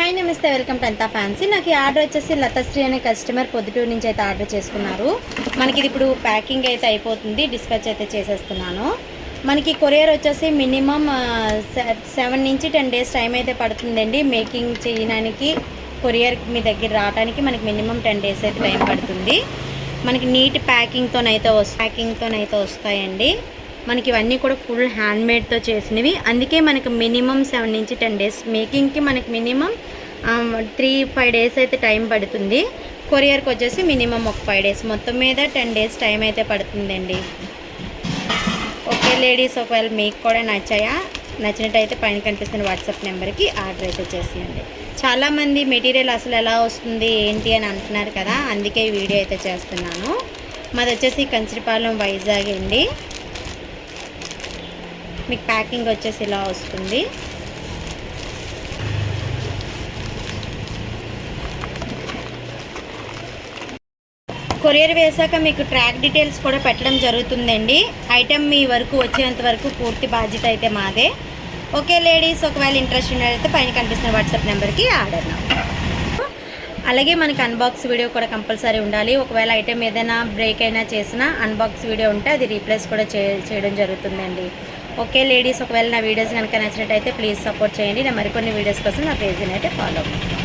Hi నమస్తే, welcome to అంతా fancy. నాకు ఈ ఆర్డర్ వచ్చేసి లతశ్రీ అనే కస్టమర్ పొద్దుటూరు నుంచి అయితే ఆర్డర్ చేసుకున్నారు. మనకి ఇది ఇప్పుడు ప్యాకింగ్ అయితే అయిపోతుంది, డిస్పాచ్ అయితే చేసేస్తున్నాను. మనకి కొరియర్ వచ్చేసి మినిమం 7 నుంచి 10 డేస్ టైం అయితే పడుతుందండి. మేకింగ్ చేయడానికి కొరియర్ మీ దగ్గర రావడానికి మనకి మినిమం 10 డేస్ అయితే టైం పడుతుంది. మనకి నీట్ ప్యాకింగ్తోనైతే వస్తాయండి. మనకి ఇవన్నీ కూడా ఫుల్ హ్యాండ్మేడ్తో చేసినవి. అందుకే మనకి మినిమం 7 నుంచి 10 డేస్ మేకింగ్కి మనకి మినిమం 3-5 డేస్ అయితే టైం పడుతుంది. కొరియర్కి వచ్చేసి మినిమం ఒక 5 డేస్, మొత్తం మీద 10 డేస్ టైం అయితే పడుతుందండి. ఓకే లేడీస్, ఒకవేళ మీకు కూడా నచ్చినట్టయితే పైన కనిపిస్తున్న వాట్సాప్ నెంబర్కి ఆర్డర్ అయితే చేసేయండి. చాలామంది మెటీరియల్ అసలు ఎలా వస్తుంది ఏంటి అని అంటున్నారు కదా, అందుకే ఈ వీడియో అయితే చేస్తున్నాను. మాది వచ్చేసి కంచిపాలెం, వైజాగ్ అండి. మీకు ప్యాకింగ్ వచ్చేసి ఇలా వస్తుంది. కొరియర్ వేసాక మీకు ట్రాక్ డీటెయిల్స్ కూడా పెట్టడం జరుగుతుందండి. ఐటెం మీ వరకు వచ్చేంత వరకు పూర్తి బాధ్యత అయితే మాదే. ఓకే లేడీస్, ఒకవేళ ఇంట్రెస్ట్ ఉన్నట్లయితే పైన కనిపిస్తున్న వాట్సాప్ నెంబర్కి ఆర్డర్. అలాగే మనకి అన్బాక్స్ వీడియో కూడా కంపల్సరీ ఉండాలి. ఒకవేళ ఐటెం ఏదైనా బ్రేక్ అయినా చేసినా అన్బాక్స్ వీడియో ఉంటే అది రీప్లేస్ కూడా చేయడం జరుగుతుందండి. ఓకే లేడీస్, ఒకవేళ నా వీడియోస్ కనుక నచ్చినట్టయితే ప్లీజ్ సపోర్ట్ చేయండి. నా మరికొన్ని వీడియోస్ కోసం నా పేజీని అయితే ఫాలో అవ్వండి.